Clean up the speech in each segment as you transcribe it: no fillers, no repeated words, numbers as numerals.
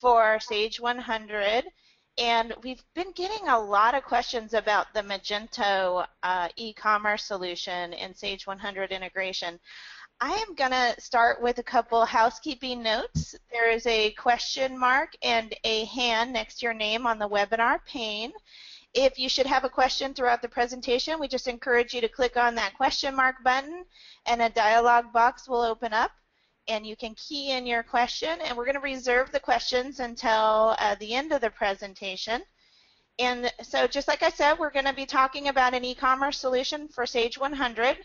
for Sage 100. And we've been getting a lot of questions about the Magento e-commerce solution and Sage 100 integration. I am going to start with a couple housekeeping notes. There is a question mark and a hand next to your name on the webinar pane. If you should have a question throughout the presentation, we just encourage you to click on that question mark button and a dialog box will open up and you can key in your question, and we're going to reserve the questions until the end of the presentation. And so just like I said, we're going to be talking about an e-commerce solution for Sage 100.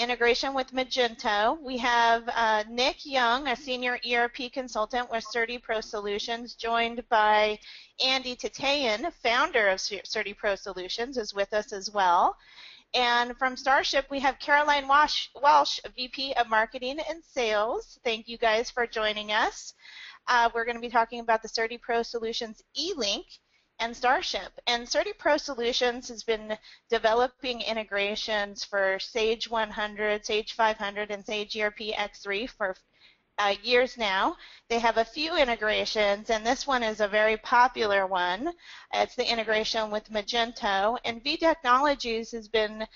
Integration with Magento. We have Nick Young, a senior ERP consultant with CertiPro Solutions, joined by Andy Tatayan, founder of CertiPro Solutions, is with us as well. And from Starship, we have Caroline Walsh, VP of Marketing and Sales. Thank you guys for joining us. We're going to be talking about the CertiPro Solutions e-link and Starship. And CertiPro Solutions has been developing integrations for Sage 100, Sage 500, and Sage ERP X3 for years now. They have a few integrations, and this one is a very popular one. It's the integration with Magento. And V Technologies has been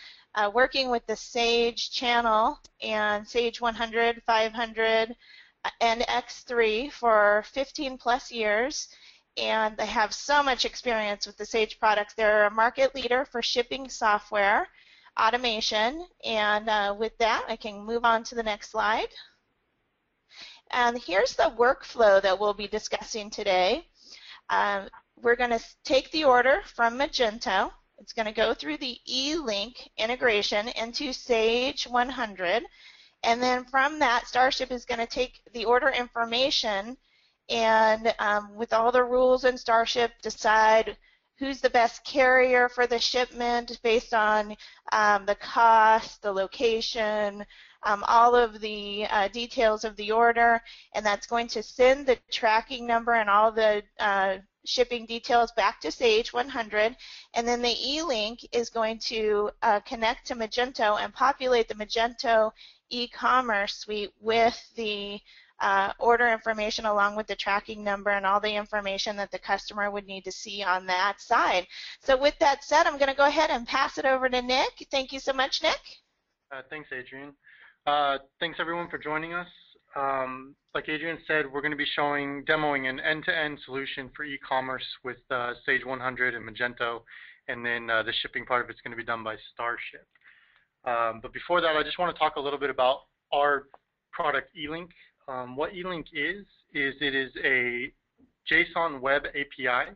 working with the Sage channel and Sage 100, 500, and X3 for 15 plus years. And they have so much experience with the Sage products. They're a market leader for shipping software automation. And with that, I can move on to the next slide. And here's the workflow that we'll be discussing today. We're going to take the order from Magento. It's going to go through the e-link integration into Sage 100. And then from that, Starship is going to take the order information and with all the rules in Starship, decide who's the best carrier for the shipment based on the cost, the location, all of the details of the order, and that's going to send the tracking number and all the shipping details back to Sage 100, and then the e-link is going to connect to Magento and populate the Magento e-commerce suite with the order information along with the tracking number and all the information that the customer would need to see on that side. So with that said, I'm going to go ahead and pass it over to Nick. Thank you so much, Nick. Thanks, Adrian. Thanks, everyone, for joining us. Like Adrian said, we're going to be demoing an end-to-end solution for e-commerce with Sage 100 and Magento, and then the shipping part of it's going to be done by Starship. But before that, I just want to talk a little bit about our product eLink. What eLink is it is a JSON Web API,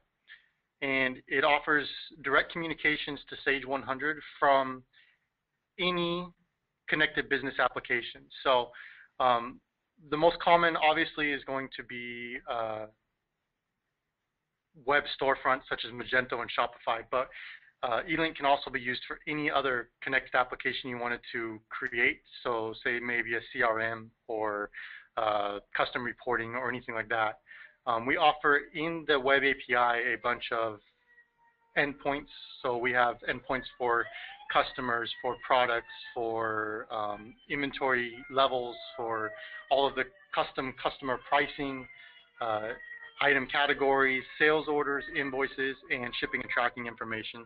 and it offers direct communications to Sage 100 from any connected business application. So the most common, obviously, is going to be web storefronts such as Magento and Shopify, but eLink can also be used for any other connected application you wanted to create. So say maybe a CRM or custom reporting or anything like that. We offer in the web API a bunch of endpoints. So we have endpoints for customers, for products, for inventory levels, for all of the customer pricing, item categories, sales orders, invoices, and shipping and tracking information.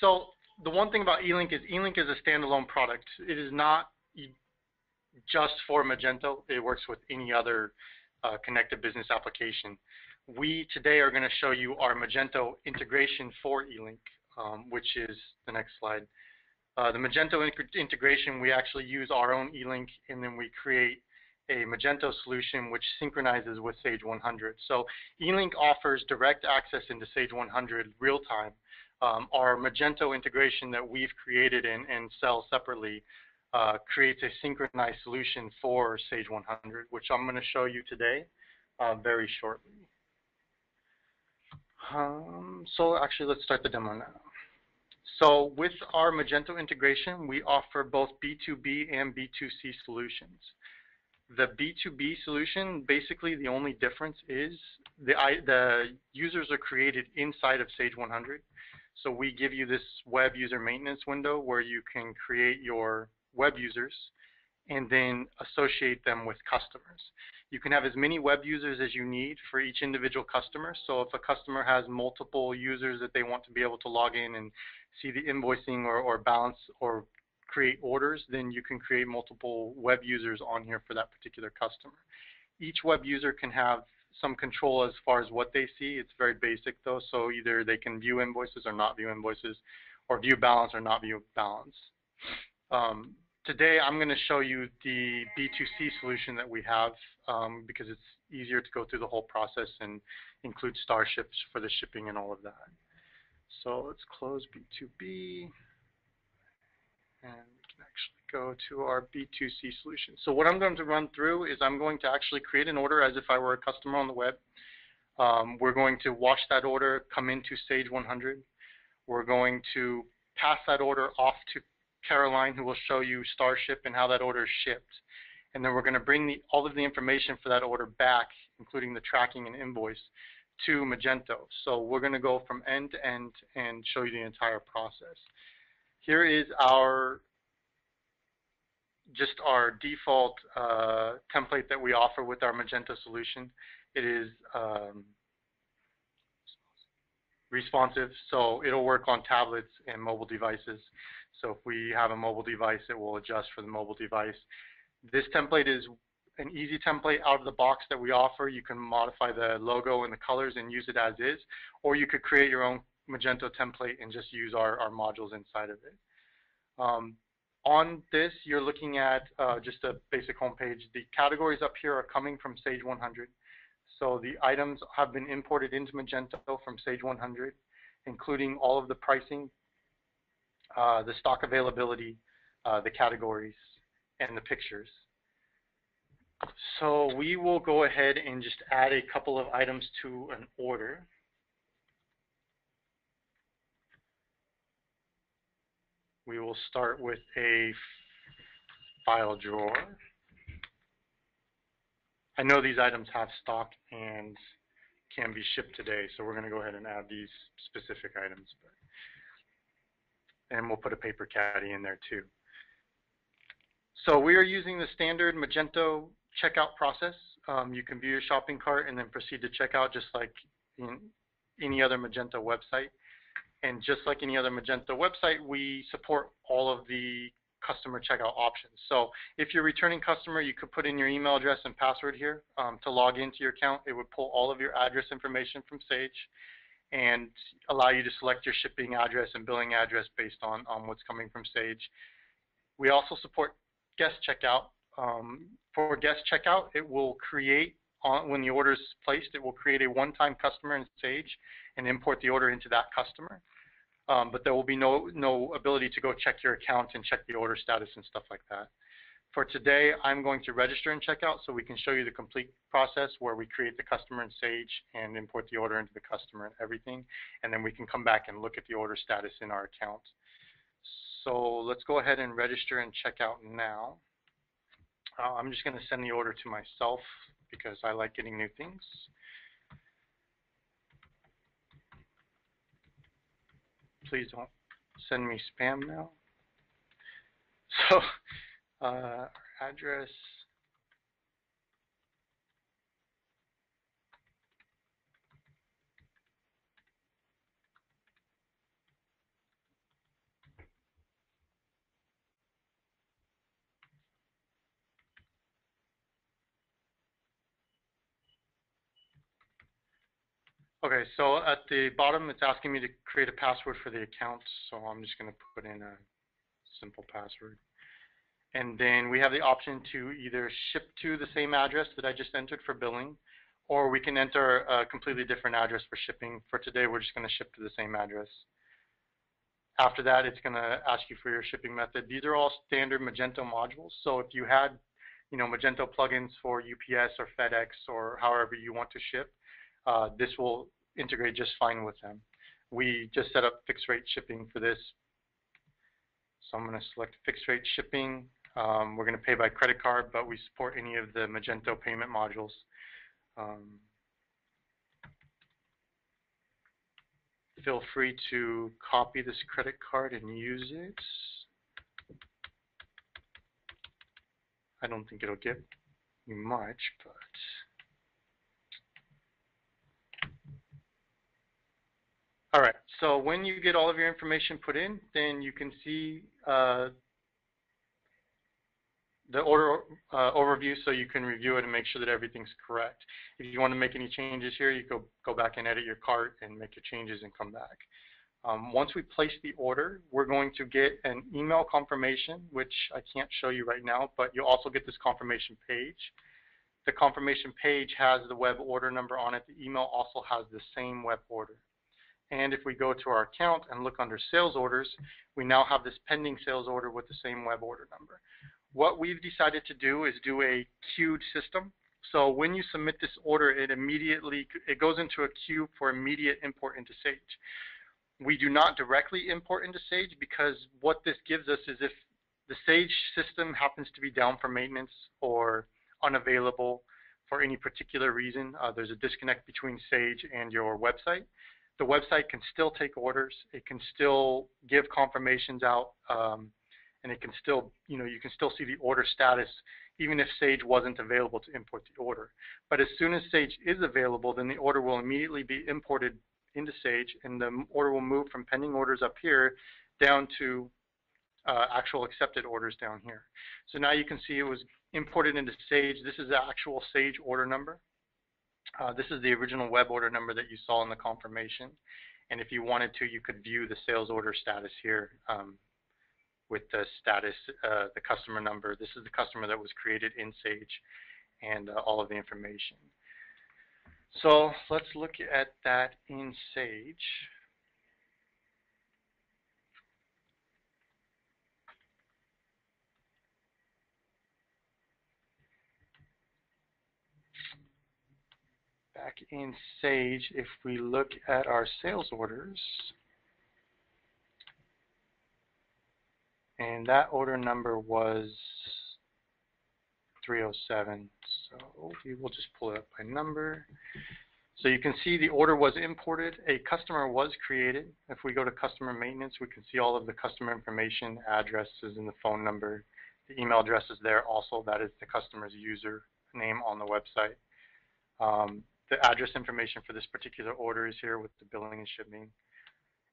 So the one thing about eLink is a standalone product. It is not just for Magento. It works with any other connected business application. We today are going to show you our Magento integration for eLink, which is the next slide. The Magento integration, we actually use our own eLink, and then we create a Magento solution which synchronizes with Sage 100. So eLink offers direct access into Sage 100 real time. Our Magento integration that we've created and sell separately creates a synchronized solution for Sage 100, which I'm going to show you today very shortly. So actually, let's start the demo now. So with our Magento integration, we offer both B2B and B2C solutions. The B2B solution, basically the only difference is the users are created inside of Sage 100. So we give you this web user maintenance window where you can create your web users and then associate them with customers. You can have as many web users as you need for each individual customer. So if a customer has multiple users that they want to be able to log in and see the invoicing or balance or create orders, then you can create multiple web users on here for that particular customer. Each web user can have some control as far as what they see. It's very basic though, so either they can view invoices or not view invoices, or view balance or not view balance. Today I'm going to show you the B2C solution that we have because it's easier to go through the whole process and include Starship for the shipping and all of that. So let's close B2B and we can actually go to our B2C solution. So what I'm going to run through is I'm going to actually create an order as if I were a customer on the web. We're going to watch that order come into Sage 100. We're going to pass that order off to Caroline, who will show you Starship and how that order is shipped. And then we're going to bring all of the information for that order back, including the tracking and invoice, to Magento. So we're going to go from end to end and show you the entire process. Here is just our default template that we offer with our Magento solution. It is responsive, so it'll work on tablets and mobile devices. So if we have a mobile device, it will adjust for the mobile device. This template is an easy template out of the box that we offer. You can modify the logo and the colors and use it as is, or you could create your own Magento template and just use our modules inside of it. On this, you're looking at just a basic homepage. The categories up here are coming from Sage 100. So the items have been imported into Magento from Sage 100, including all of the pricing, the stock availability, the categories, and the pictures. So we will go ahead and just add a couple of items to an order. We will start with a file drawer. I know these items have stock and can be shipped today, so we're going to go ahead and add these specific items. And we'll put a paper caddy in there too. So we are using the standard Magento checkout process. You can view your shopping cart and then proceed to checkout just like in any other Magento website. And just like any other Magento website, we support all of the customer checkout options. So if you're a returning customer, you could put in your email address and password here to log into your account. It would pull all of your address information from Sage and allow you to select your shipping address and billing address based on what's coming from Sage. We also support guest checkout. For guest checkout, it will create, when the order is placed, it will create a one-time customer in Sage and import the order into that customer. But there will be no ability to go check your account and check the order status and stuff like that. For today, I'm going to register and checkout so we can show you the complete process where we create the customer in Sage and import the order into the customer and everything. And then we can come back and look at the order status in our account. So let's go ahead and register and check out now. I'm just going to send the order to myself because I like getting new things. Please don't send me spam now. So our address. Okay, so at the bottom, it's asking me to create a password for the account, so I'm just going to put in a simple password. And then we have the option to either ship to the same address that I just entered for billing, or we can enter a completely different address for shipping. For today, we're just going to ship to the same address. After that, it's going to ask you for your shipping method. These are all standard Magento modules, so if you had Magento plugins for UPS or FedEx or however you want to ship, this will integrate just fine with them. We just set up fixed rate shipping for this. So I'm going to select fixed rate shipping. We're going to pay by credit card, but we support any of the Magento payment modules. Feel free to copy this credit card and use it. I don't think it'll give you much, but all right. So when you get all of your information put in, then you can see the order overview, so you can review it and make sure that everything's correct. If you want to make any changes here, you go back and edit your cart and make your changes and come back. Once we place the order, we're going to get an email confirmation, which I can't show you right now, but you'll also get this confirmation page. The confirmation page has the web order number on it. The email also has the same web order. And if we go to our account and look under sales orders, we now have this pending sales order with the same web order number. What we've decided to do is do a queued system. So when you submit this order, it goes into a queue for immediate import into Sage. We do not directly import into Sage, because what this gives us is if the Sage system happens to be down for maintenance or unavailable for any particular reason, there's a disconnect between Sage and your website. The website can still take orders. It can still give confirmations out, and it can still, you can still see the order status even if Sage wasn't available to import the order. But as soon as Sage is available, then the order will immediately be imported into Sage, and the order will move from pending orders up here down to actual accepted orders down here. So now you can see it was imported into Sage. This is the actual Sage order number. This is the original web order number that you saw in the confirmation. And if you wanted to, you could view the sales order status here with the status, the customer number. This is the customer that was created in Sage, and all of the information. So let's look at that in Sage. Back in Sage, if we look at our sales orders, and that order number was 307. So we will just pull it up by number. So you can see the order was imported. A customer was created. If we go to customer maintenance, we can see all of the customer information, addresses, and the phone number. The email address is there also. That is the customer's user name on the website. The address information for this particular order is here with the billing and shipping.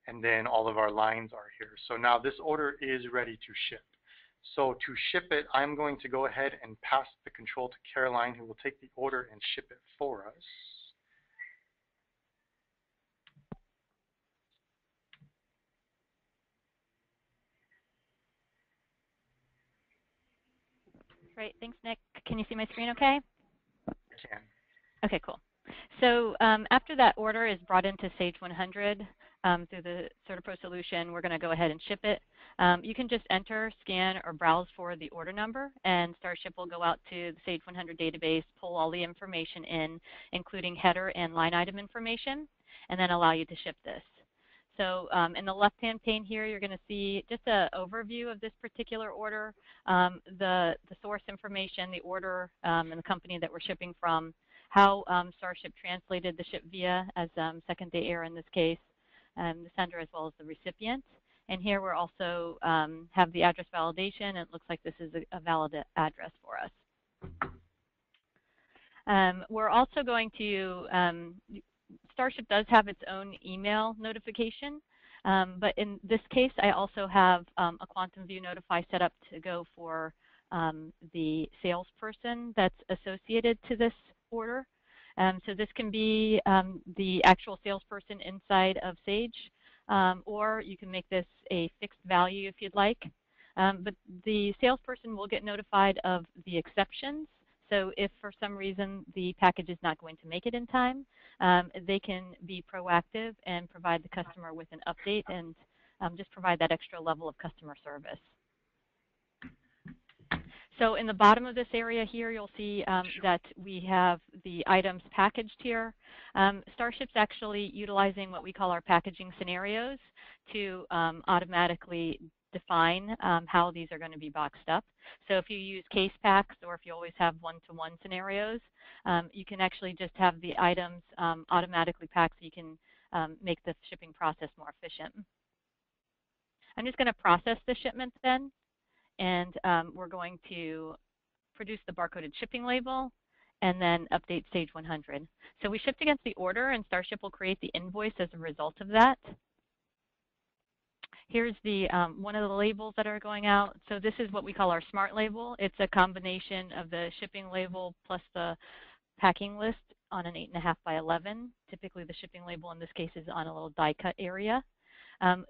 And then all of our lines are here. So now this order is ready to ship. So to ship it, I'm going to go ahead and pass the control to Caroline, who will take the order and ship it for us. Great, thanks, Nick. Can you see my screen okay? I can. Okay, cool. So after that order is brought into Sage 100 through the CertiPro solution, we're going to go ahead and ship it. You can just enter, scan, or browse for the order number, and Starship will go out to the Sage 100 database, pull all the information in, including header and line item information, and then allow you to ship this. So in the left-hand pane here, you're going to see just an overview of this particular order, the source information, the order, and the company that we're shipping from, how Starship translated the ship via as second day error in this case, the sender as well as the recipient. And here we're also have the address validation. It looks like this is a valid address for us. We're also going to, Starship does have its own email notification, but in this case I also have a Quantum View Notify set up to go for the salesperson that's associated to this order. So this can be the actual salesperson inside of Sage, or you can make this a fixed value if you'd like. But the salesperson will get notified of the exceptions. So if for some reason the package is not going to make it in time, they can be proactive and provide the customer with an update and just provide that extra level of customer service. So in the bottom of this area here, you'll see that we have the items packaged here. Starship's actually utilizing what we call our packaging scenarios to automatically define how these are going to be boxed up. So if you use case packs, or if you always have one-to-one scenarios, you can actually just have the items automatically packed so you can make the shipping process more efficient. I'm just going to process the shipment then, and we're going to produce the barcoded shipping label, and then update Sage 100. So we shipped against the order, and Starship will create the invoice as a result of that. Here's the one of the labels that are going out. So this is what we call our smart label. It's a combination of the shipping label plus the packing list on an 8.5 by 11. Typically the shipping label in this case is on a little die cut area.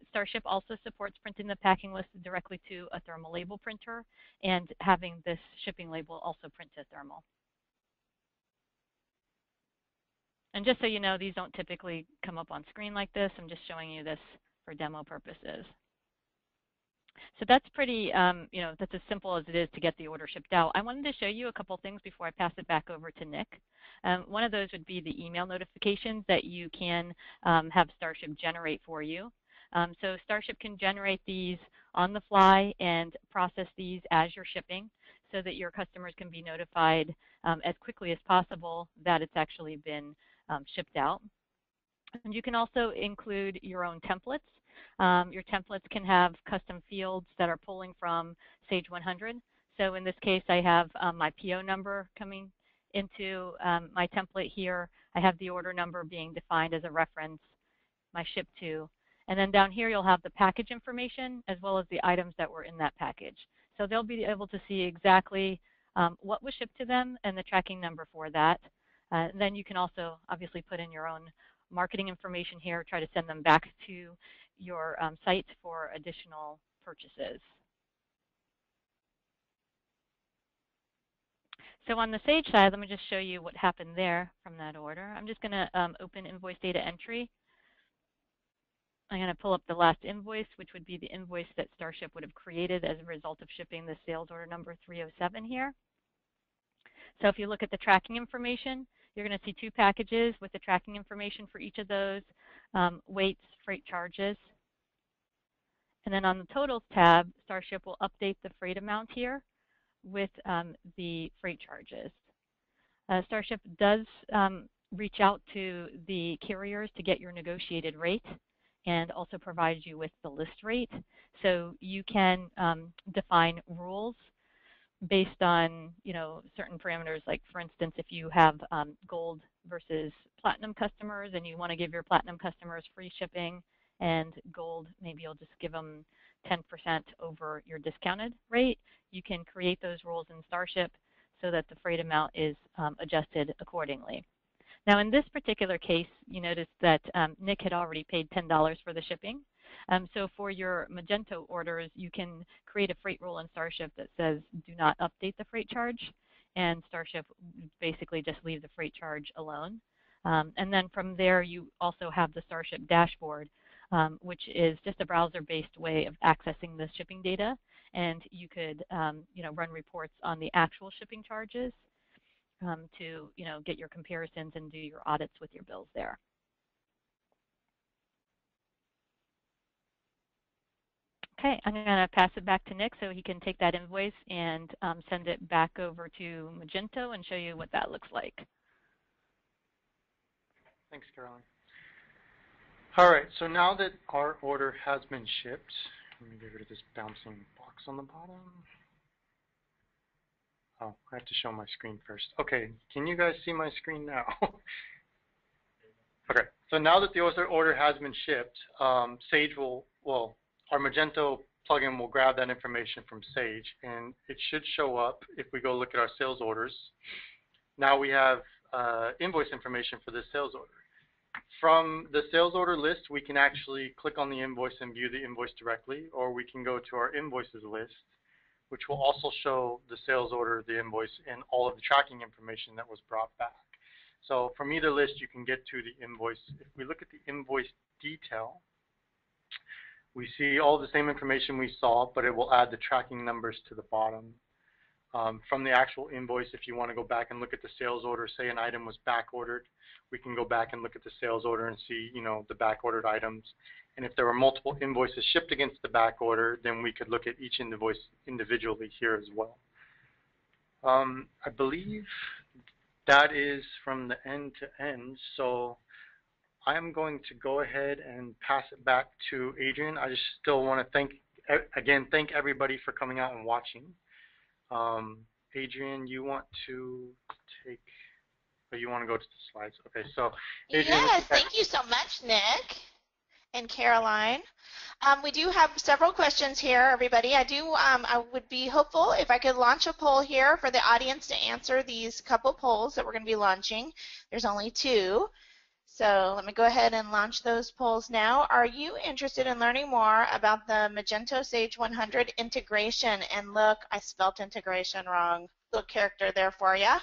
Starship also supports printing the packing list directly to a thermal label printer and having this shipping label also print to thermal. And just so you know, these don't typically come up on screen like this. I'm just showing you this for demo purposes. So that's pretty, that's as simple as it is to get the order shipped out. I wanted to show you a couple things before I pass it back over to Nick. One of those would be the email notifications that you can have Starship generate for you. So Starship can generate these on the fly and process these as you're shipping so that your customers can be notified as quickly as possible that it's actually been shipped out. And you can also include your own templates. Your templates can have custom fields that are pulling from Sage 100. So in this case, I have my PO number coming into my template here. I have the order number being defined as a reference, my ship to. And then down here, you'll have the package information as well as the items that were in that package. So they'll be able to see exactly what was shipped to them and the tracking number for that. Then you can also obviously put in your own marketing information here, try to send them back to your site for additional purchases. So on the Sage side, let me just show you what happened there from that order. I'm just going to open invoice data entry. I'm going to pull up the last invoice, which would be the invoice that Starship would have created as a result of shipping the sales order number 307 here. So if you look at the tracking information, you're going to see two packages with the tracking information for each of those, weights, freight charges. And then on the totals tab, Starship will update the freight amount here with the freight charges. Starship does reach out to the carriers to get your negotiated rate and also provides you with the list rate. So you can define rules based on certain parameters, like for instance, if you have gold versus platinum customers and you want to give your platinum customers free shipping, and gold, maybe you'll just give them 10% over your discounted rate, you can create those rules in Starship so that the freight amount is adjusted accordingly. Now in this particular case, you notice that Nick had already paid $10 for the shipping. So for your Magento orders, you can create a freight rule in Starship that says do not update the freight charge, and Starship basically just leave the freight charge alone. And then from there, you also have the Starship dashboard, which is just a browser-based way of accessing the shipping data, and you could run reports on the actual shipping charges to get your comparisons and do your audits with your bills there. Okay, I'm going to pass it back to Nick so he can take that invoice and send it back over to Magento and show you what that looks like. Thanks, Caroline. All right, so now that our order has been shipped, let me get rid of this bouncing box on the bottom. Oh, I have to show my screen first. Okay, can you guys see my screen now? Okay, so now that the order has been shipped, Sage will, our Magento plugin will grab that information from Sage, and it should show up if we go look at our sales orders. Now we have invoice information for this sales order. From the sales order list, we can actually click on the invoice and view the invoice directly, or we can go to our invoices list, which will also show the sales order, the invoice, and all of the tracking information that was brought back. So from either list, you can get to the invoice. If we look at the invoice detail, we see all the same information we saw, but it will add the tracking numbers to the bottom. From the actual invoice, if you want to go back and look at the sales order, say an item was back ordered, we can go back and look at the sales order and see, the back ordered items. And if there were multiple invoices shipped against the back order, then we could look at each invoice individually here as well. I believe that is from the end to end. So I'm going to go ahead and pass it back to Adrian. I just still want to thank everybody for coming out and watching. Adrian, you want to take, or you want to go to the slides? Okay, so Adrian. Yes, thank you so much, Nick and Caroline. We do have several questions here, everybody. I would be hopeful if I could launch a poll here for the audience to answer these couple polls that we're going to be launching. There's only 2. So let me go ahead and launch those polls now. Are you interested in learning more about the Magento Sage 100 integration? And look, I spelled integration wrong. Little character there for you.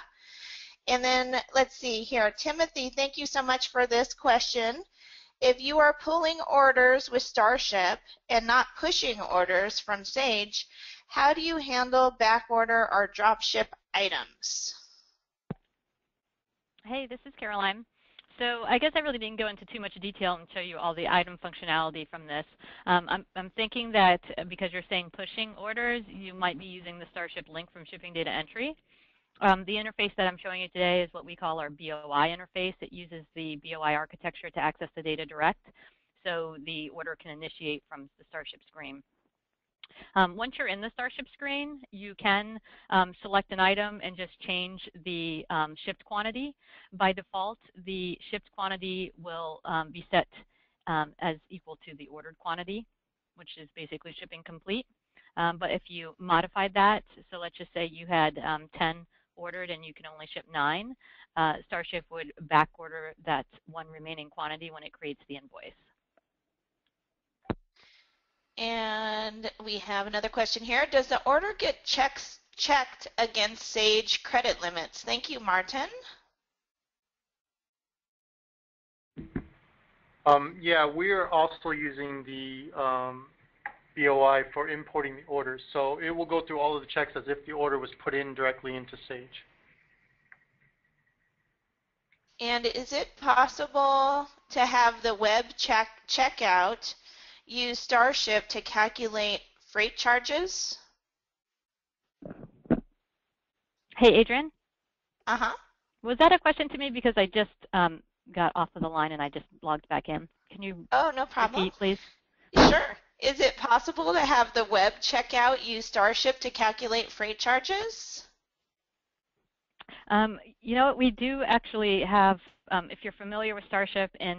And then let's see here. Timothy, thank you so much for this question. If you are pulling orders with Starship and not pushing orders from Sage, how do you handle backorder or dropship items? Hey, this is Caroline. So I guess I really didn't go into too much detail and show you all the item functionality from this. I'm thinking that because you're saying pushing orders, you might be using the Starship link from shipping data entry. The interface that I'm showing you today is what we call our BOI interface. It uses the BOI architecture to access the data direct, so the order can initiate from the Starship screen. Once you're in the Starship screen, you can select an item and just change the shipped quantity. By default, the shipped quantity will be set as equal to the ordered quantity, which is basically shipping complete. But if you modified that, so let's just say you had 10 ordered and you can only ship 9, Starship would back order that one remaining quantity when it creates the invoice. And we have another question here. Does the order get checked against Sage credit limits? Thank you, Martin. Yeah, we're also using the BOI for importing the orders. So it will go through all of the checks as if the order was put in directly into Sage. And is it possible to have the web checkout use Starship to calculate freight charges? Hey, Adrian? Uh-huh. Was that a question to me? Because I just got off of the line and I just logged back in. Can you no problem. repeat, please? Sure. Is it possible to have the web checkout use Starship to calculate freight charges? You know what, we do actually have, if you're familiar with Starship in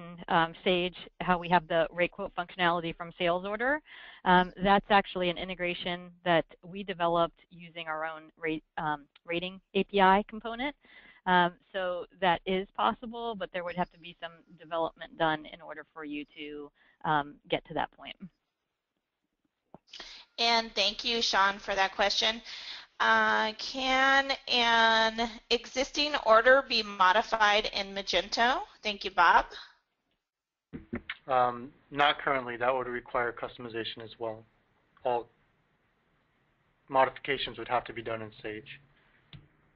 Sage, how we have the rate quote functionality from sales order, that's actually an integration that we developed using our own rating API component. So that is possible, but there would have to be some development done in order for you to get to that point. And thank you, Sean, for that question. Can an existing order be modified in Magento? Thank you, Bob. Not currently. That would require customization as well. All modifications would have to be done in Sage,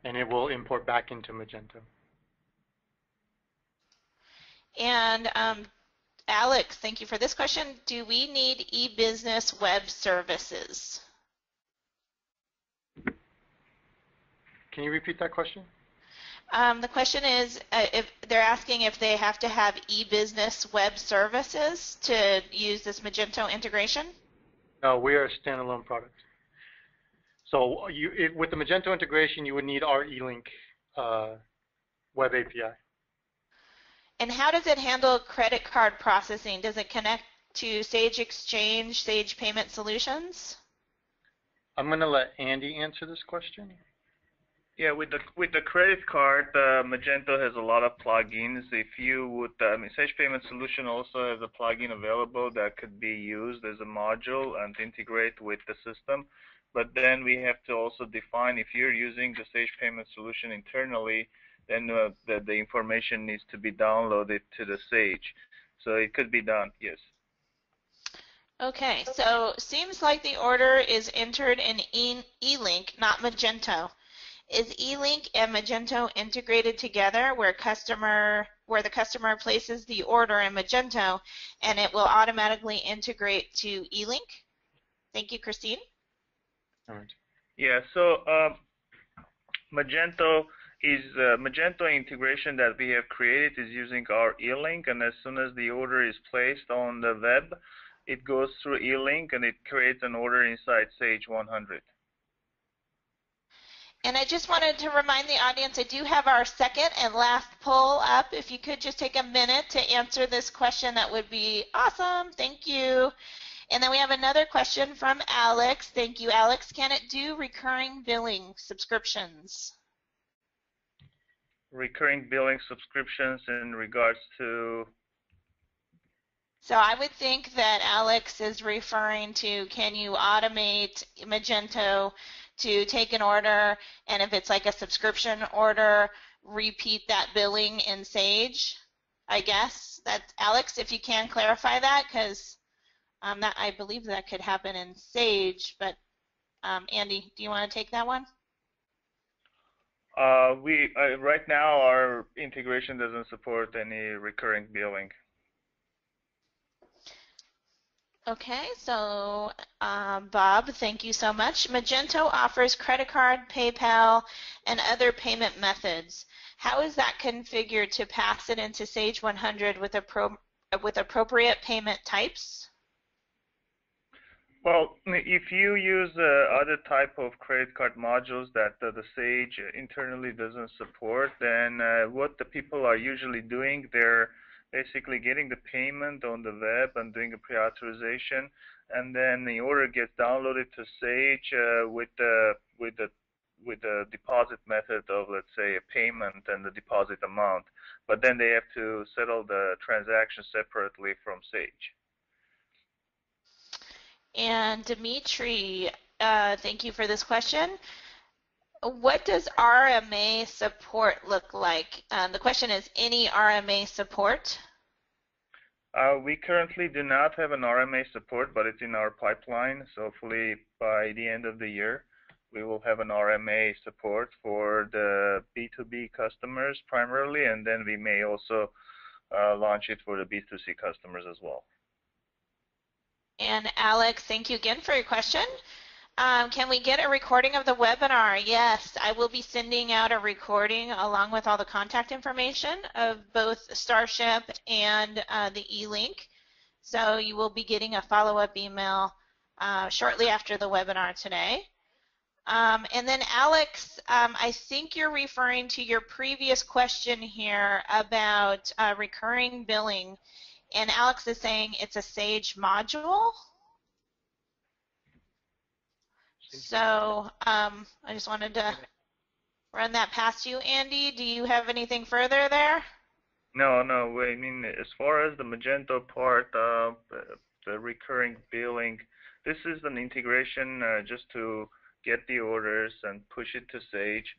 and it will import back into Magento. And Alex, thank you for this question. Do we need e-business web services? Can you repeat that question? The question is, if they're asking if they have to have e-business web services to use this Magento integration? No, we are a standalone product. So with the Magento integration, you would need our eLink web API. And how does it handle credit card processing? Does it connect to Sage Exchange, Sage Payment Solutions? I'm going to let Andy answer this question. Yeah, with the credit card, Magento has a lot of plugins. If you would, Sage Payment Solution also has a plugin available that could be used as a module and integrate with the system. But then we have to also define, if you're using the Sage Payment Solution internally, then the information needs to be downloaded to the Sage. So it could be done, yes. Okay, so seems like the order is entered in eLink, not Magento. Is eLink and Magento integrated together where the customer places the order in Magento and it will automatically integrate to eLink? Thank you, Christine. All right. Yeah, so Magento integration that we have created is using our eLink, and as soon as the order is placed on the web, it goes through eLink and it creates an order inside Sage 100. And I just wanted to remind the audience, I do have our second and last poll up. If you could just take a minute to answer this question, that would be awesome. Thank you. And then we have another question from Alex. Thank you, Alex. Can it do recurring billing subscriptions? Recurring billing subscriptions in regards to? So I would think that Alex is referring to, can you automate Magento to take an order, and if it's like a subscription order, repeat that billing in Sage? I guess that's Alex, if you can clarify that, because that I believe that could happen in Sage. But Andy, do you want to take that one? Right now our integration doesn't support any recurring billing. Okay, so Bob, thank you so much. Magento offers credit card, PayPal, and other payment methods. How is that configured to pass it into Sage 100 with appropriate payment types? Well, if you use other type of credit card modules that the Sage internally doesn't support, then what the people are usually doing, they're basically getting the payment on the web and doing a pre-authorization, and then the order gets downloaded to Sage with the deposit method of, let's say, a payment and the deposit amount. But then they have to settle the transaction separately from Sage. And Dimitri, thank you for this question. What does RMA support look like? The question is, any RMA support? We currently do not have an RMA support, but it's in our pipeline. So hopefully by the end of the year, we will have an RMA support for the B2B customers primarily, and then we may also launch it for the B2C customers as well. And Alex, thank you again for your question. Can we get a recording of the webinar? Yes, I will be sending out a recording along with all the contact information of both Starship and the e-link. So you will be getting a follow-up email shortly after the webinar today. And then Alex, I think you're referring to your previous question here about recurring billing. And Alex is saying it's a Sage module. So I just wanted to run that past you, Andy. Do you have anything further there? No. I mean, as far as the Magento part, the recurring billing, this is an integration just to get the orders and push it to Sage.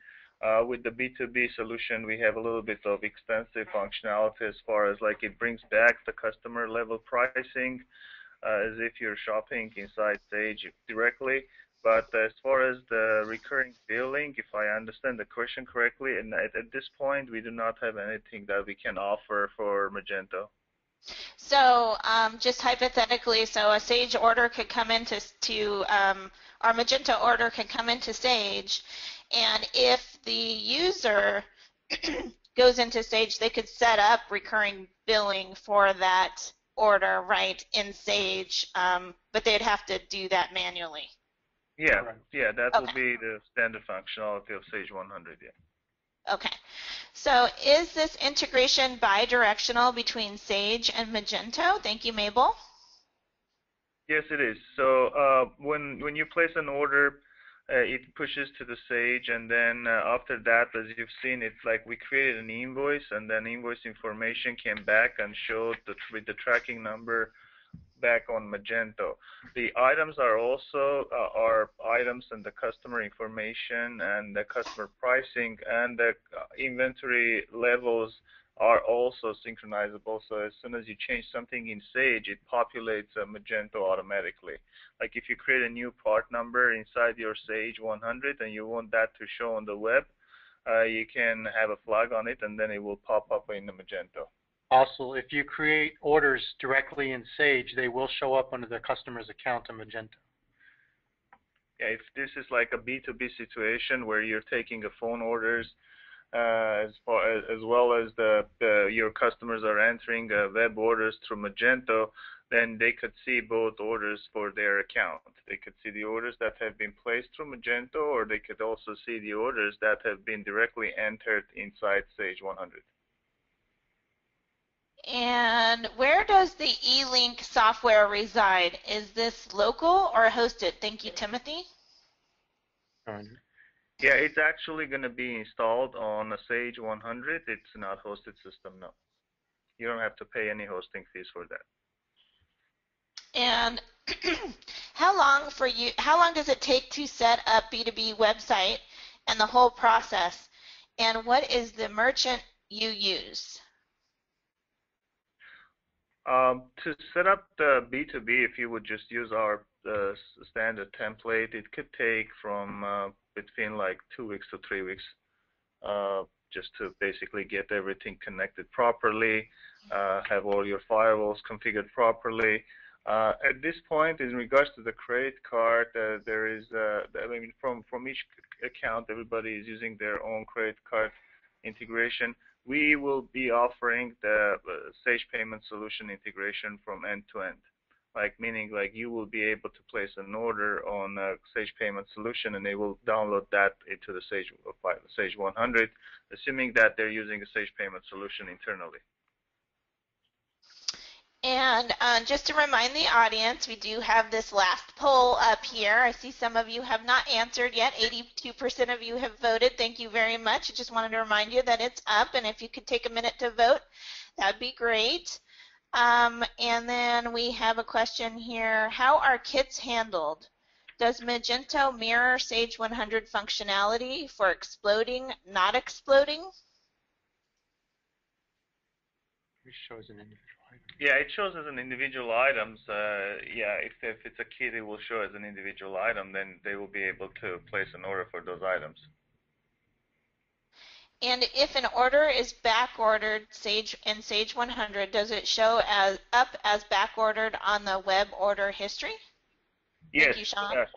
With the B2B solution, we have a little bit of extensive functionality as far as like it brings back the customer level pricing as if you're shopping inside Sage directly. But as far as the recurring billing, if I understand the question correctly, and at this point, we do not have anything that we can offer for Magento. So just hypothetically, so a Sage order could come into our Magento order could come into Sage, and if the user goes into Sage, they could set up recurring billing for that order right in Sage, but they'd have to do that manually. Yeah, that will be the standard functionality of Sage 100, yeah. Okay. So is this integration bi-directional between Sage and Magento? Thank you, Mabel. Yes, it is. So when you place an order, it pushes to the Sage, and then after that, as you've seen, it's like we created an invoice, and then invoice information came back and showed with the tracking number back on Magento. The items are also our items and the customer information and the customer pricing and the inventory levels are also synchronizable. So as soon as you change something in Sage, it populates Magento automatically. Like if you create a new part number inside your Sage 100 and you want that to show on the web, you can have a flag on it and then it will pop up in the Magento. Also, if you create orders directly in Sage, they will show up under the customer's account in Magento. Yeah, if this is like a B2B situation where you're taking phone orders, as well as your customers are entering web orders through Magento, then they could see both orders for their account. They could see the orders that have been placed through Magento, or they could also see the orders that have been directly entered inside Sage 100. And where does the eLink software reside? Is this local or hosted? Thank you, Timothy. Yeah, it's actually going to be installed on a Sage 100. It's not a hosted system, no. You don't have to pay any hosting fees for that. And how long does it take to set up B2B website and the whole process? And what is the merchant you use? To set up the B2B, if you would just use our standard template, it could take from between like 2 weeks to 3 weeks, just to basically get everything connected properly, have all your firewalls configured properly. At this point, in regards to the credit card, there is, I mean, from each account, everybody is using their own credit card integration. We will be offering the Sage Payment Solution integration from end to end. Like, meaning like you will be able to place an order on a Sage Payment Solution, and they will download that into the Sage 100, assuming that they're using a Sage Payment Solution internally. And just to remind the audience, we do have this last poll up here. I see some of you have not answered yet. 82% of you have voted. Thank you very much. I just wanted to remind you that it's up, and if you could take a minute to vote, that'd be great. And then we have a question here. How are kits handled? Does Magento mirror Sage 100 functionality for exploding, not exploding? It shows an individual item. Yeah, it shows as an individual items. Yeah, if it's a kit, it will show as an individual item. Then they will be able to place an order for those items. And if an order is back ordered in Sage 100, does it show up as back ordered on the web order history? Yes. Thank you, Sean.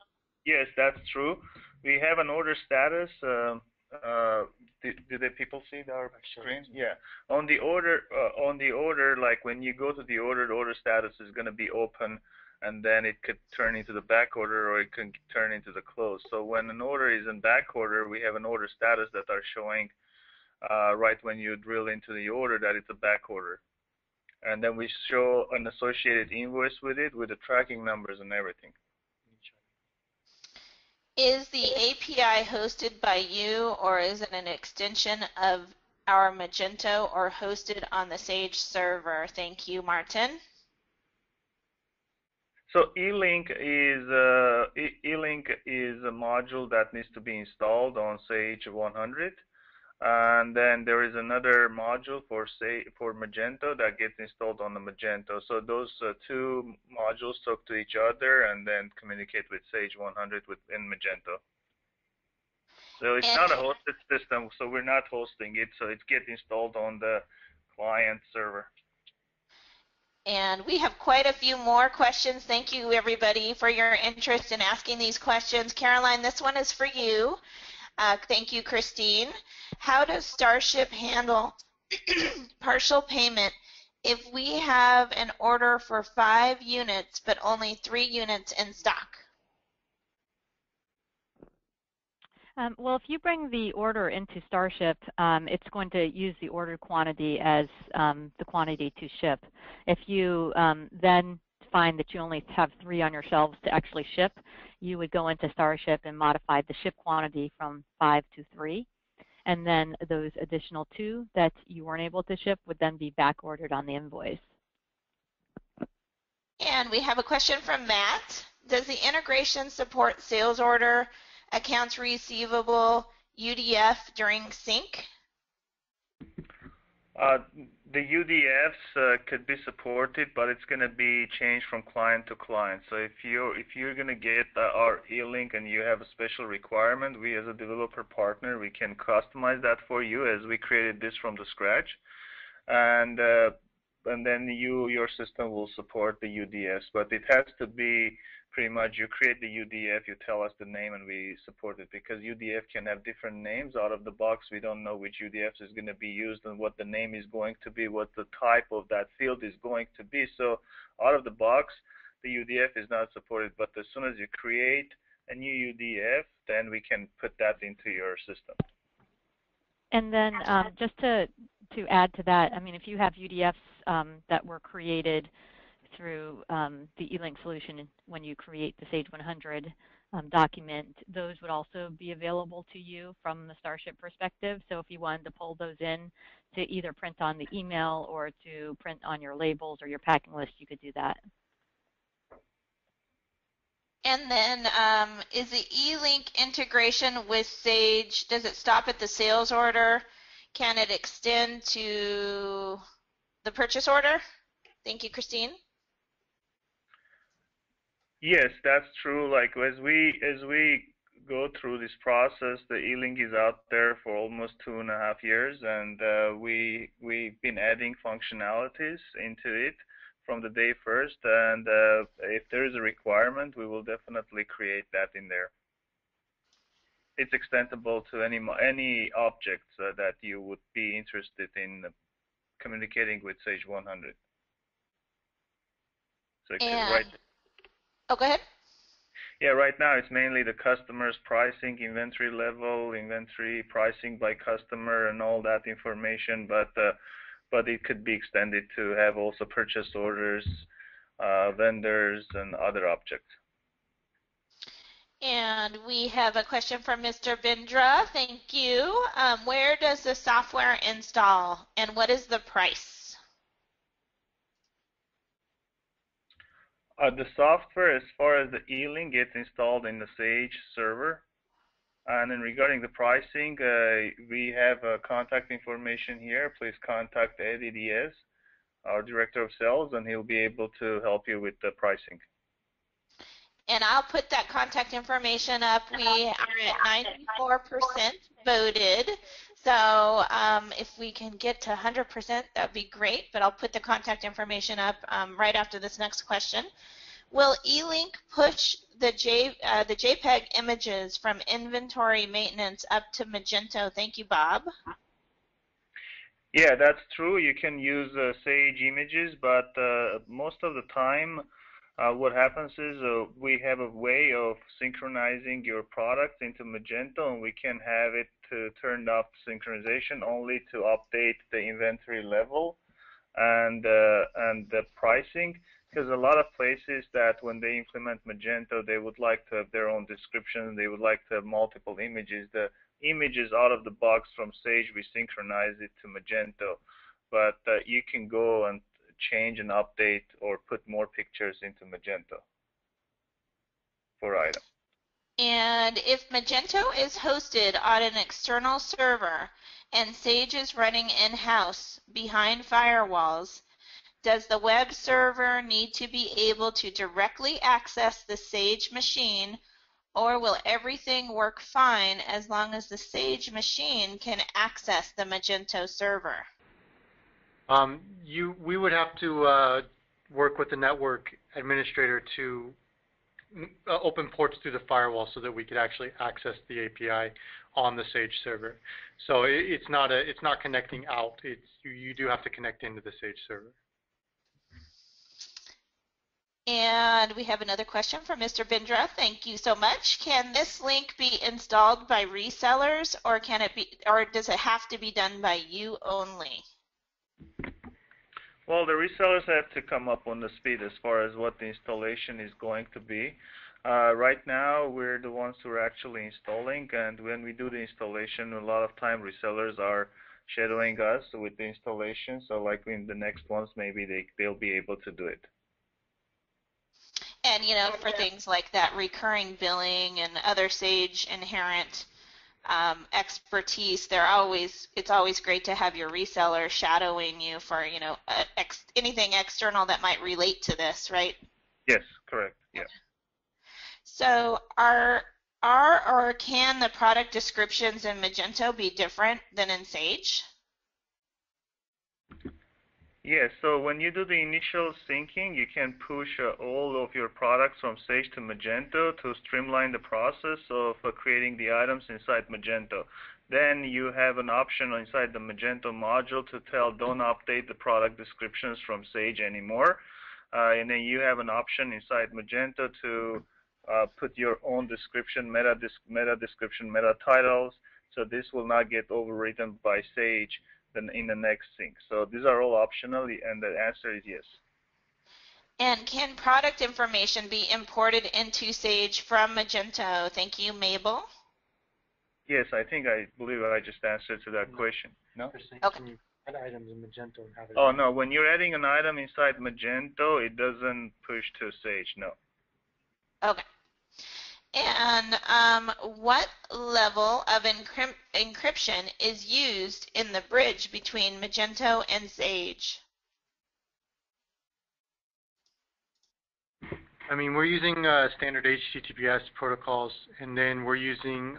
Yes, that's true. We have an order status. Do the people see our screen? Yeah. On the order, like when you go to the order status is going to be open, and then it could turn into the back order, or it can turn into the close. So when an order is in back order, we have an order status that are showing right when you drill into the order that it's a back order. And then we show an associated invoice with it, with the tracking numbers and everything. Is the API hosted by you, or is it an extension of our Magento, or hosted on the Sage server? Thank you, Martin. So eLink is a module that needs to be installed on Sage 100, and then there is another module for Magento that gets installed on the Magento. So those two modules talk to each other and then communicate with Sage 100 within Magento. So it's not a hosted system, so we're not hosting it. So it gets installed on the client server. And we have quite a few more questions. Thank you, everybody, for your interest in asking these questions. Caroline, this one is for you. Thank you, Christine. How does Starship handle partial payment if we have an order for 5 units but only 3 units in stock? Well, if you bring the order into Starship, it's going to use the order quantity as the quantity to ship. If you then find that you only have 3 on your shelves to actually ship, you would go into Starship and modify the ship quantity from 5 to 3. And then those additional 2 that you weren't able to ship would then be back ordered on the invoice. And we have a question from Matt. Does the integration support sales order, accounts receivable, UDF during sync? The UDFs could be supported, but it's going to be changed from client to client. So if you're going to get our eLink and you have a special requirement, we as a developer partner, we can customize that for you, as we created this from the scratch. And and then your system will support the UDFs. But it has to be pretty much you create the UDF, you tell us the name, and we support it, because UDF can have different names out of the box. We don't know which UDF is going to be used and what the name is going to be, what the type of that field is going to be. So out of the box, the UDF is not supported, but as soon as you create a new UDF, then we can put that into your system. And then just to add to that, I mean, if you have UDFs that were created through the eLink solution when you create the Sage 100 document, those would also be available to you from the Starship perspective. So if you wanted to pull those in to either print on the email or to print on your labels or your packing list, you could do that. And then is the eLink integration with Sage, does it stop at the sales order? Can it extend to the purchase order? Thank you, Christine. Yes, that's true. Like as we go through this process, the eLink is out there for almost 2.5 years, and we've been adding functionalities into it from the day first. And if there is a requirement, we will definitely create that in there. It's extendable to any objects that you would be interested in communicating with Sage 100. So oh, go ahead. Yeah, right now it's mainly the customer's pricing, inventory level, inventory pricing by customer, and all that information. But it could be extended to have also purchase orders, vendors, and other objects. And we have a question from Mr. Bindra. Thank you. Where does the software install, and what is the price? The software, as far as the eLink, gets installed in the Sage server. And then regarding the pricing, we have contact information here. Please contact Eddie Diaz, our Director of Sales, and he'll be able to help you with the pricing. And I'll put that contact information up. We are at 94% voted. So if we can get to 100%, that would be great. But I'll put the contact information up right after this next question. Will eLink push the JPEG images from inventory maintenance up to Magento? Thank you, Bob. Yeah, that's true. You can use Sage images, but most of the time, what happens is we have a way of synchronizing your product into Magento, and we can have it turned off synchronization only to update the inventory level and the pricing. Because a lot of places that when they implement Magento, they would like to have their own description. They would like to have multiple images. The images out of the box from Sage, we synchronize it to Magento. But you can go and change and update or put more pictures into Magento for item. And if Magento is hosted on an external server and Sage is running in-house behind firewalls, does the web server need to be able to directly access the Sage machine, or will everything work fine as long as the Sage machine can access the Magento server? We would have to work with the network administrator to open ports through the firewall so that we could actually access the API on the Sage server. So it's not connecting out. You do have to connect into the Sage server. And we have another question from Mr. Bindra. Thank you so much. Can this link be installed by resellers, or does it have to be done by you only? Well, the resellers have to come up on the speed as far as what the installation is going to be. Right now, we're the ones who are actually installing, and when we do the installation, a lot of time resellers are shadowing us with the installation. So like in the next ones, maybe they'll be able to do it. And, you know, for things like that recurring billing and other Sage inherent expertise, it's always great to have your reseller shadowing you for, you know, anything external that might relate to this, right? Yes, correct. Yeah. So or can the product descriptions in Magento be different than in Sage? Yes, so when you do the initial syncing, you can push all of your products from Sage to Magento to streamline the process of creating the items inside Magento. Then you have an option inside the Magento module to tell don't update the product descriptions from Sage anymore. And then you have an option inside Magento to put your own description, meta description, meta titles. So this will not get overwritten by Sage in the next sync. So these are all optional, and the answer is yes. And can product information be imported into Sage from Magento? Thank you, Mabel. Yes, I believe I just answered to that question. No? Okay. Can you add items in Magento and have it? Oh, no. When you're adding an item inside Magento, it doesn't push to Sage, no. Okay. And what level of encryption is used in the bridge between Magento and Sage? I mean, we're using standard HTTPS protocols, and then we're using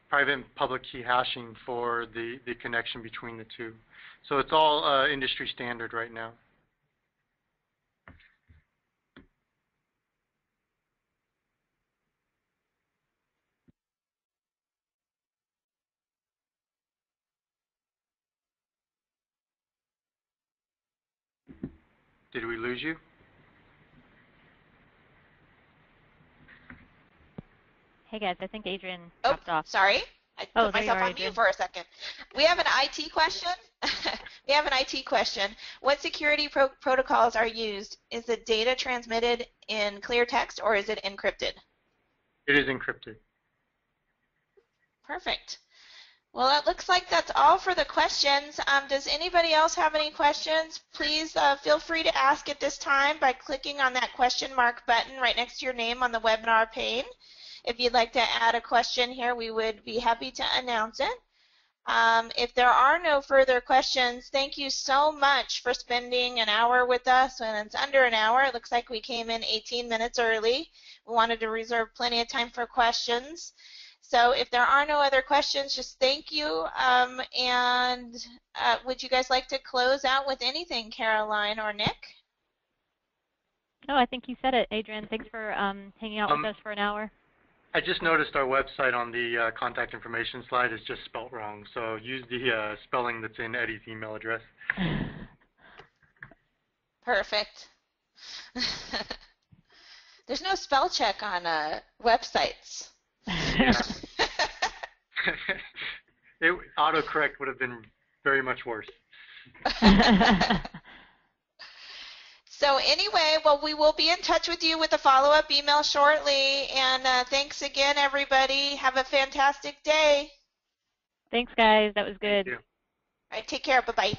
private and public key hashing for the connection between the two. So it's all industry standard right now. Did we lose you? Hey guys, I think Adrian dropped off. Sorry. I put myself on Adrian. mute for a second. We have an IT question. We have an IT question. What security protocols are used? Is the data transmitted in clear text or is it encrypted? It is encrypted. Perfect. Well, it looks like that's all for the questions. Does anybody else have any questions? Please feel free to ask at this time by clicking on that question mark button right next to your name on the webinar pane. If you'd like to add a question here, we would be happy to announce it. If there are no further questions, thank you so much for spending an hour with us. And it's under an hour. It looks like we came in 18 minutes early. We wanted to reserve plenty of time for questions. So if there are no other questions, just thank you. Would you guys like to close out with anything, Caroline or Nick? No, I think you said it, Adrian. Thanks for hanging out with us for an hour. I just noticed our website on the contact information slide is just spelt wrong. So use the spelling that's in Eddie's email address. Perfect. There's no spell check on websites. Yeah. Autocorrect would have been very much worse. So anyway, well, we will be in touch with you with a follow-up email shortly. And thanks again, everybody. Have a fantastic day. Thanks, guys. That was good. Thank you. All right, take care. Bye-bye.